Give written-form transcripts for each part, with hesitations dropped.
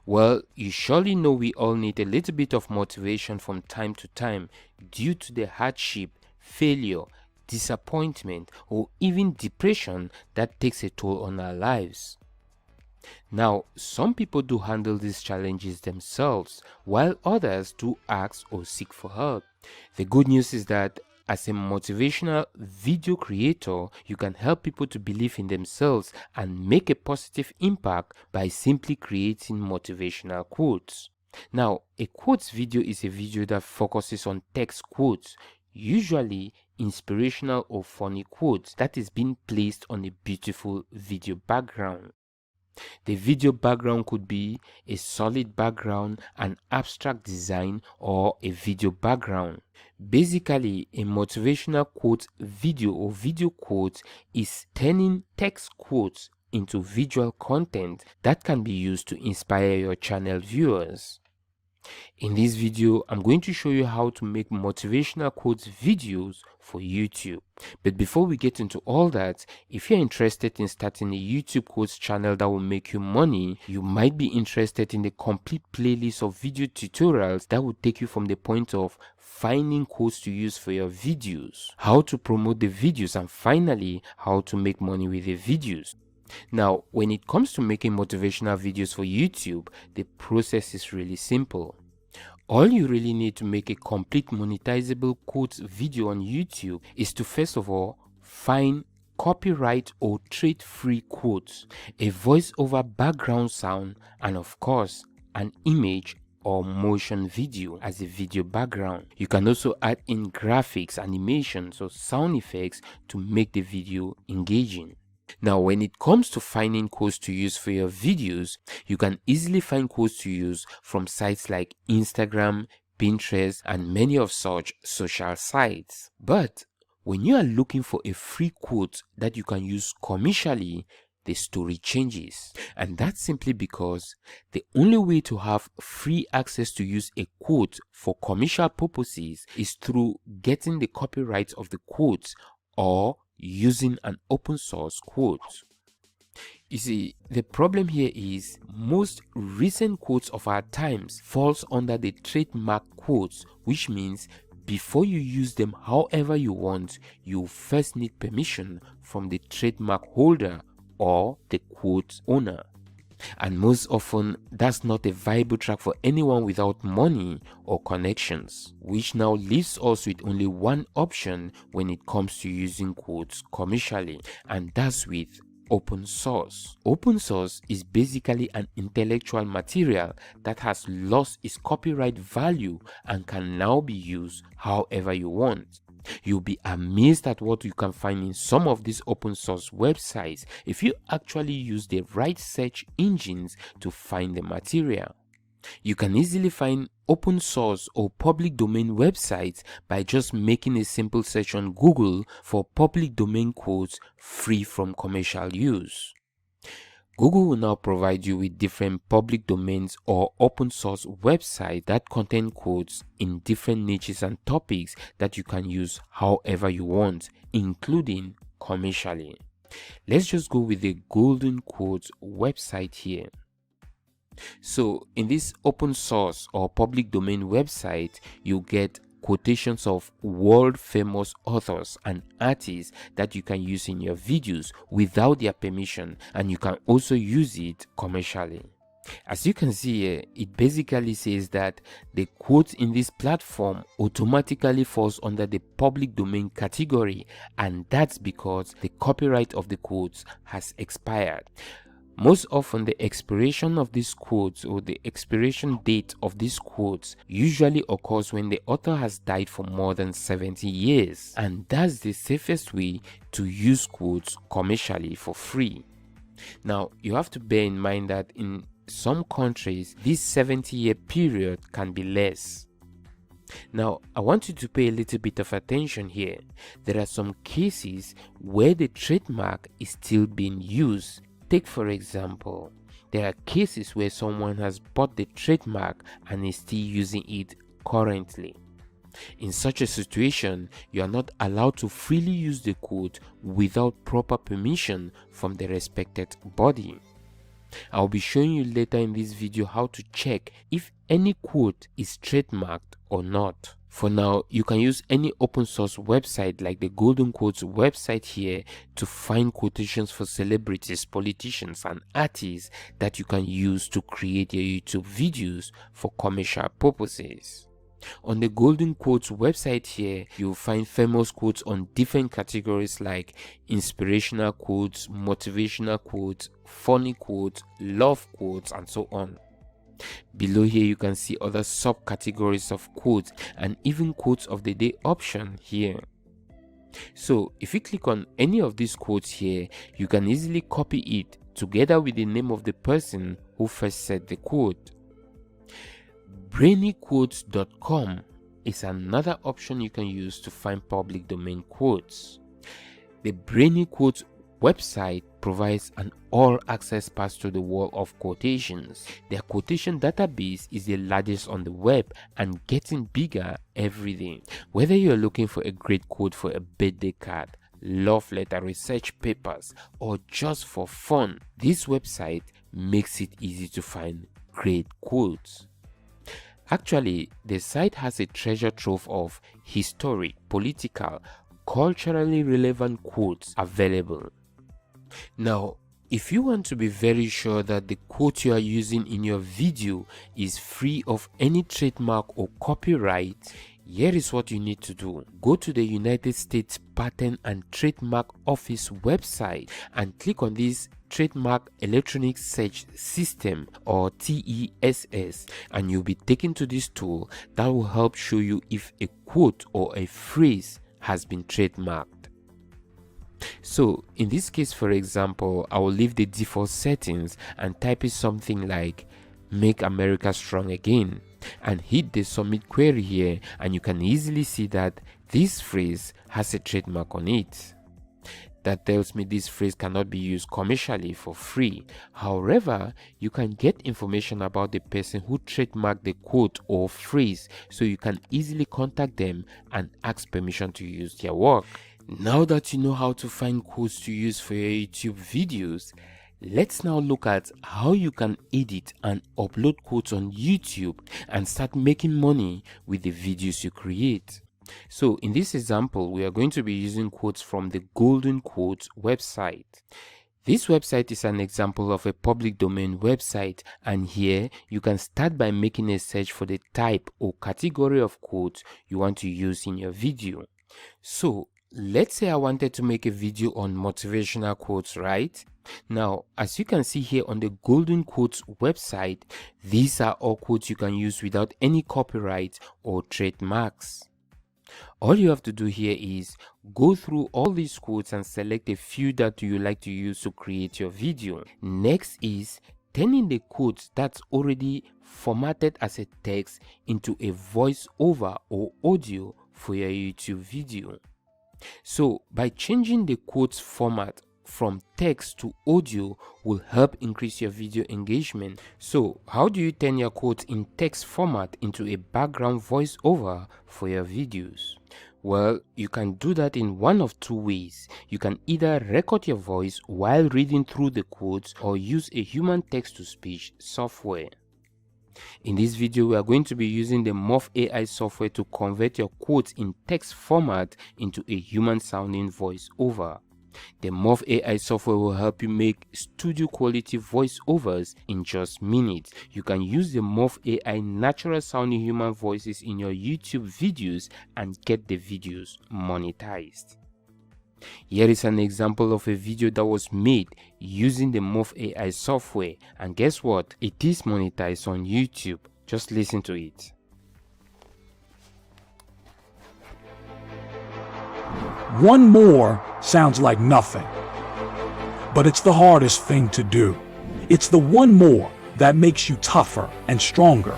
Well, you surely know we all need a little bit of motivation from time to time due to the hardship, failure, disappointment, or even depression that takes a toll on our lives. Now, some people do handle these challenges themselves, while others do ask or seek for help. The good news is that as a motivational video creator, you can help people to believe in themselves and make a positive impact by simply creating motivational quotes. Now, a quotes video is a video that focuses on text quotes, usually inspirational or funny quotes that is being placed on a beautiful video background. The video background could be a solid background, an abstract design, or a video background. Basically, a motivational quote video or video quote is turning text quotes into visual content that can be used to inspire your channel viewers. In this video, I'm going to show you how to make motivational quotes videos for YouTube. But before we get into all that, if you're interested in starting a YouTube quotes channel that will make you money, you might be interested in the complete playlist of video tutorials that will take you from the point of finding quotes to use for your videos, how to promote the videos, and finally, how to make money with the videos. Now, when it comes to making motivational videos for YouTube, the process is really simple. All you really need to make a complete monetizable quotes video on YouTube is to first of all find copyright or trade-free quotes, a voiceover background sound, and of course, an image or motion video as a video background. You can also add in graphics, animations, or sound effects to make the video engaging. Now, when it comes to finding quotes to use for your videos, you can easily find quotes to use from sites like Instagram, Pinterest, and many of such social sites. But when you are looking for a free quote that you can use commercially, the story changes. And that's simply because the only way to have free access to use a quote for commercial purposes is through getting the copyright of the quote or using an open source quote. You see, the problem here is most recent quotes of our times falls under the trademark quotes, which means before you use them however you want, you first need permission from the trademark holder or the quote owner. And most often, that's not a viable track for anyone without money or connections, which now leaves us with only one option when it comes to using quotes commercially, and that's with open source. Open source is basically an intellectual material that has lost its copyright value and can now be used however you want. You'll be amazed at what you can find in some of these open source websites if you actually use the right search engines to find the material. You can easily find open source or public domain websites by just making a simple search on Google for public domain quotes free from commercial use. Google will now provide you with different public domains or open source websites that contain quotes in different niches and topics that you can use however you want, including commercially. Let's just go with the Golden Quotes website here. So in this open source or public domain website, you get quotations of world famous authors and artists that you can use in your videos without their permission, and you can also use it commercially. As you can see here, it basically says that the quote in this platform automatically falls under the public domain category, and that's because the copyright of the quotes has expired. Most often, the expiration of these quotes or the expiration date of these quotes usually occurs when the author has died for more than 70 years, and that's the safest way to use quotes commercially for free. Now, you have to bear in mind that in some countries, this 70-year period can be less. Now, I want you to pay a little bit of attention here. There are some cases where the trademark is still being used. Take for example, there are cases where someone has bought the trademark and is still using it currently. In such a situation, you are not allowed to freely use the quote without proper permission from the respected body. I'll be showing you later in this video how to check if any quote is trademarked or not. For now, you can use any open source website like the Golden Quotes website here to find quotations for celebrities, politicians, and artists that you can use to create your YouTube videos for commercial purposes. On the Golden Quotes website here, you'll find famous quotes on different categories like inspirational quotes, motivational quotes, funny quotes, love quotes, and so on. Below here you can see other subcategories of quotes and even quotes of the day option here. So if you click on any of these quotes here, you can easily copy it together with the name of the person who first said the quote. Brainyquotes.com is another option you can use to find public domain quotes. The Brainy Quotes website provides an all-access pass to the world of quotations. Their quotation database is the largest on the web and getting bigger every day. Whether you're looking for a great quote for a birthday card, love letter, research papers, or just for fun, this website makes it easy to find great quotes. Actually, the site has a treasure trove of historic, political, culturally relevant quotes available. Now, if you want to be very sure that the quote you are using in your video is free of any trademark or copyright, here is what you need to do. Go to the United States Patent and Trademark Office website and click on this Trademark Electronic Search System or TESS, and you'll be taken to this tool that will help show you if a quote or a phrase has been trademarked. So in this case, for example, I will leave the default settings and type in something like "Make America Strong Again" and hit the submit query here, and you can easily see that this phrase has a trademark on it. That tells me this phrase cannot be used commercially for free. However, you can get information about the person who trademarked the quote or phrase, so you can easily contact them and ask permission to use their work. Now that you know how to find quotes to use for your YouTube videos, let's now look at how you can edit and upload quotes on YouTube and start making money with the videos you create. So in this example, we are going to be using quotes from the Golden Quotes website. This website is an example of a public domain website, and here you can start by making a search for the type or category of quotes you want to use in your video. So let's say I wanted to make a video on motivational quotes, right? Now, as you can see here on the Golden Quotes website, these are all quotes you can use without any copyright or trademarks. All you have to do here is go through all these quotes and select a few that you like to use to create your video. Next is turning the quotes that's already formatted as a text into a voiceover or audio for your YouTube video. So by changing the quotes format from text to audio will help increase your video engagement. So how do you turn your quotes in text format into a background voiceover for your videos? Well, you can do that in one of two ways. You can either record your voice while reading through the quotes or use a human text-to-speech software. In this video, we are going to be using the Morph AI software to convert your quotes in text format into a human sounding voiceover. The Morph AI software will help you make studio quality voiceovers in just minutes. You can use the Morph AI natural sounding human voices in your YouTube videos and get the videos monetized. Here is an example of a video that was made using the Morph AI software, and guess what? It is monetized on YouTube. Just listen to it. One more sounds like nothing, but it's the hardest thing to do. It's the one more that makes you tougher and stronger.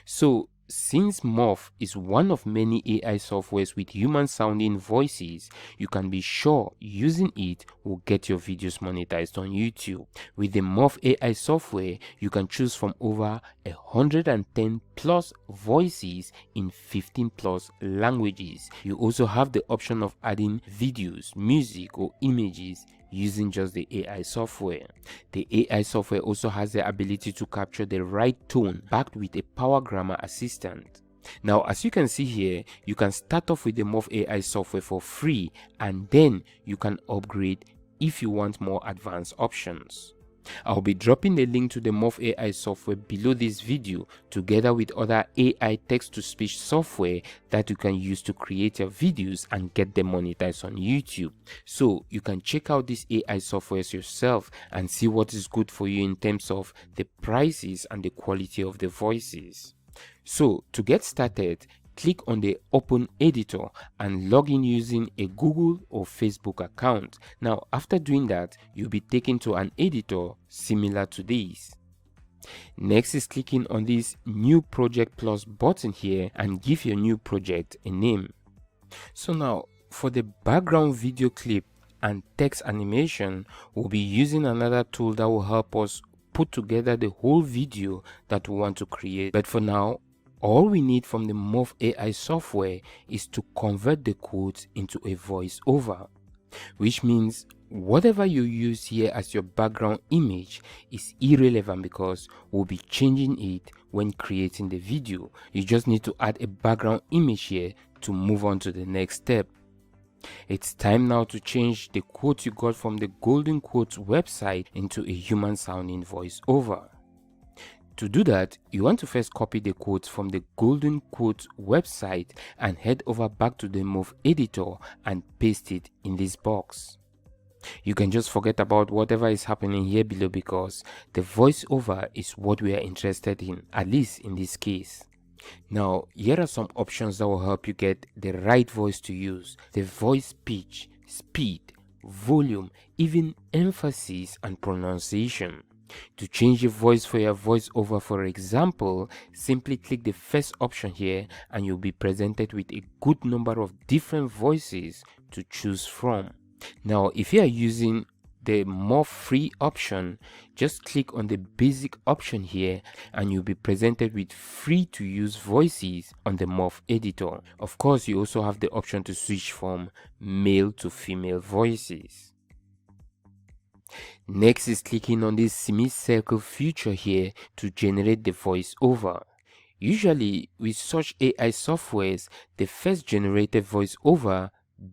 So, since Morph is one of many AI softwares with human sounding voices, you can be sure using it will get your videos monetized on YouTube. With the Morph AI software, you can choose from over 110 plus voices in 15 plus languages. You also have the option of adding videos, music, or images using just the AI software. The AI software also has the ability to capture the right tone backed with a power grammar assistant. Now, as you can see here, you can start off with the Morph AI software for free, and then you can upgrade if you want more advanced options. I'll be dropping the link to the Morph AI software below this video, together with other AI text-to-speech software that you can use to create your videos and get them monetized on YouTube. So you can check out these AI softwares yourself and see what is good for you in terms of the prices and the quality of the voices. So to get started, click on the Open Editor and log in using a Google or Facebook account. Now, after doing that, you'll be taken to an editor similar to this. Next is clicking on this New Project Plus button here and give your new project a name. So now, for the background video clip and text animation, we'll be using another tool that will help us put together the whole video that we want to create. But for now, all we need from the Morph AI software is to convert the quotes into a voiceover, which means whatever you use here as your background image is irrelevant because we'll be changing it when creating the video. You just need to add a background image here to move on to the next step. It's time now to change the quote you got from the Golden Quotes website into a human sounding voiceover. To do that, you want to first copy the quotes from the Golden Quotes website and head over back to the Morph editor and paste it in this box. You can just forget about whatever is happening here below because the voiceover is what we are interested in, at least in this case. Now, here are some options that will help you get the right voice to use: the voice pitch, speed, volume, even emphasis and pronunciation. To change your voice for your voiceover, for example, simply click the first option here and you'll be presented with a good number of different voices to choose from. Now, if you are using the more free option, just click on the basic option here and you'll be presented with free to use voices on the Morph editor. Of course, you also have the option to switch from male to female voices. Next is clicking on this semicircle feature here to generate the voiceover. Usually with such AI softwares, the first generated voiceover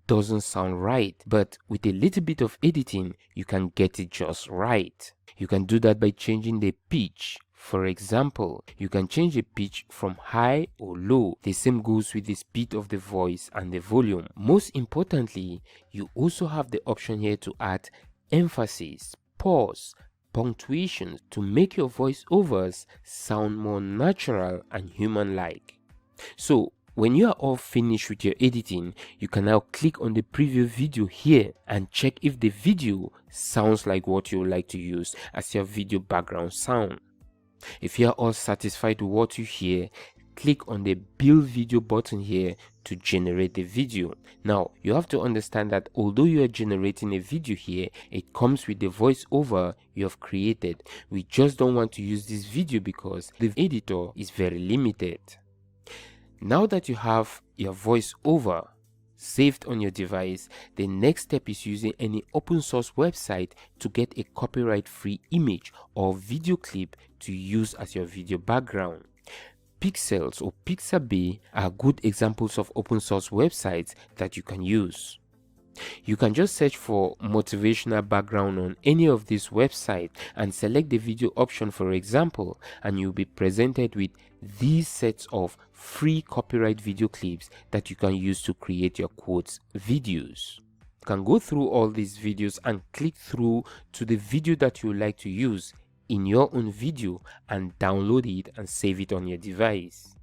doesn't sound right, but with a little bit of editing, you can get it just right. You can do that by changing the pitch. For example, you can change the pitch from high or low. The same goes with the speed of the voice and the volume. Most importantly, you also have the option here to add emphasis, pause, punctuation to make your voiceovers sound more natural and human-like. So when you are all finished with your editing, you can now click on the preview video here and check if the video sounds like what you would like to use as your video background sound. If you are all satisfied with what you hear, click on the build video button here to generate the video. Now, you have to understand that although you are generating a video here, it comes with the voiceover you have created. We just don't want to use this video because the editor is very limited. Now that you have your voiceover saved on your device, the next step is using any open source website to get a copyright-free image or video clip to use as your video background. Pixels or Pixabay are good examples of open source websites that you can use. You can just search for motivational background on any of these websites and select the video option, for example, and you'll be presented with these sets of free copyright video clips that you can use to create your quotes videos. You can go through all these videos and click through to the video that you would like to use in your own video and download it and save it on your device.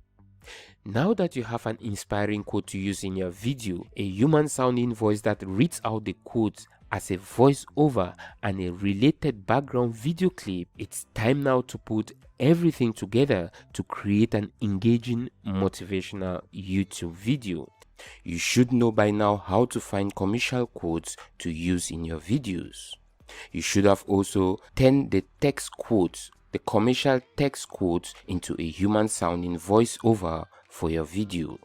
Now that you have an inspiring quote to use in your video, a human sounding voice that reads out the quotes as a voiceover and a related background video clip, it's time now to put everything together to create an engaging motivational YouTube video. You should know by now how to find commercial quotes to use in your videos. You should have also turned the text quotes, the commercial text quotes, into a human sounding voiceover for your video.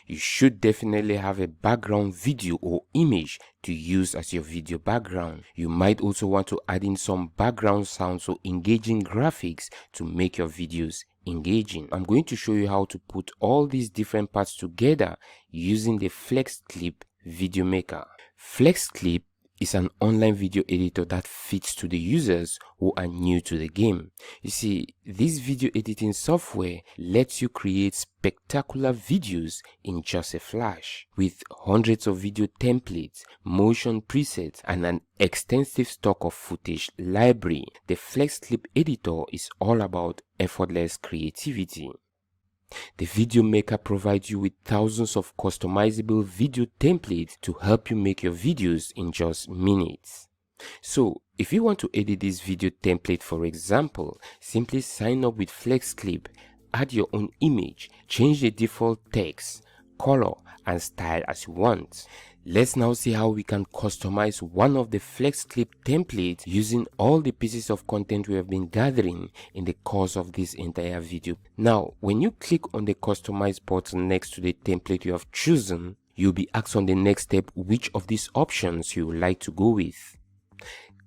You should definitely have a background video or image to use as your video background. You might also want to add in some background sounds or engaging graphics to make your videos engaging. I'm going to show you how to put all these different parts together using the FlexClip video maker. FlexClip is an online video editor that fits to the users who are new to the game. You see, this video editing software lets you create spectacular videos in just a flash. With hundreds of video templates, motion presets, and an extensive stock of footage library, the FlexClip editor is all about effortless creativity. The video maker provides you with thousands of customizable video templates to help you make your videos in just minutes. So, if you want to edit this video template, for example, simply sign up with FlexClip, add your own image, change the default text, color, and style as you want. Let's now see how we can customize one of the FlexClip templates using all the pieces of content we have been gathering in the course of this entire video. Now, when you click on the customize button next to the template you have chosen, you'll be asked on the next step which of these options you would like to go with.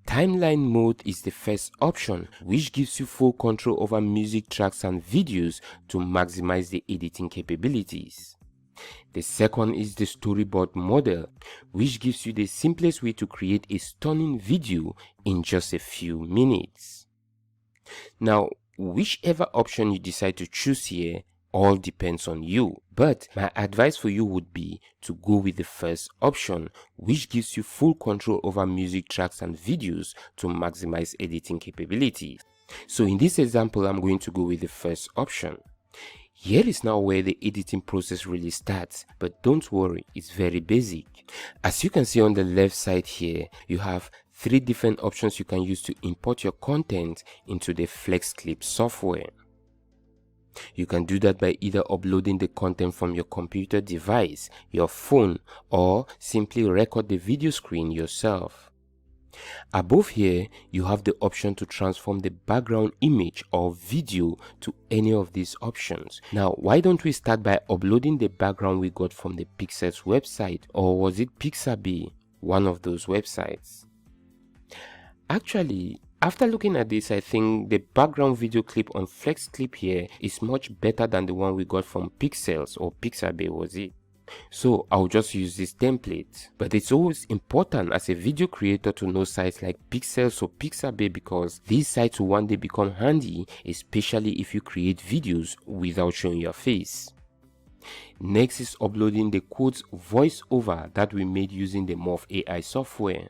Timeline mode is the first option, which gives you full control over music tracks and videos to maximize the editing capabilities. The second is the storyboard model, which gives you the simplest way to create a stunning video in just a few minutes. Now, whichever option you decide to choose here all depends on you, but my advice for you would be to go with the first option, which gives you full control over music tracks and videos to maximize editing capabilities. So in this example, I'm going to go with the first option. Here is now where the editing process really starts, but don't worry, it's very basic. As you can see on the left side here, you have 3 different options you can use to import your content into the FlexClip software. You can do that by either uploading the content from your computer device, your phone, or simply record the video screen yourself. Above here, you have the option to transform the background image or video to any of these options. Now, why don't we start by uploading the background we got from the Pixel's website, or was it Pixabay, one of those websites? Actually, after looking at this, I think the background video clip on FlexClip here is much better than the one we got from Pixels or Pixabay, was it? So I'll just use this template. But it's always important as a video creator to know sites like Pixels or Pixabay, because these sites will one day become handy, especially if you create videos without showing your face. Next is uploading the code's voiceover that we made using the Morph AI software.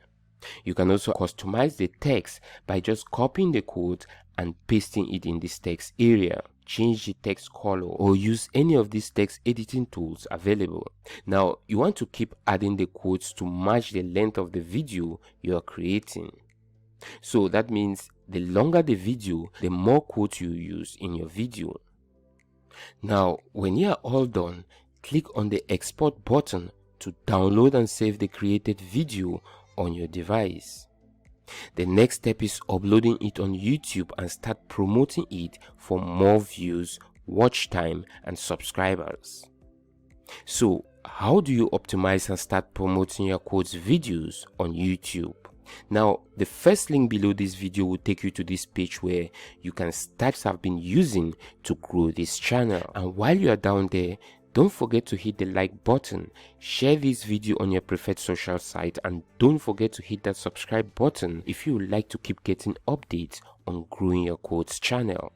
You can also customize the text by just copying the code and pasting it in this text area. Change the text color or use any of these text editing tools available. Now, you want to keep adding the quotes to match the length of the video you are creating. So that means the longer the video, the more quotes you use in your video. Now, when you are all done, click on the export button to download and save the created video on your device. The next step is uploading it on YouTube and start promoting it for more views, watch time, and subscribers. So, how do you optimize and start promoting your code's videos on YouTube? Now, the first link below this video will take you to this page where you can start have been using to grow this channel. And while you are down there, don't forget to hit the like button, share this video on your preferred social site, and don't forget to hit that subscribe button if you would like to keep getting updates on growing your code's channel.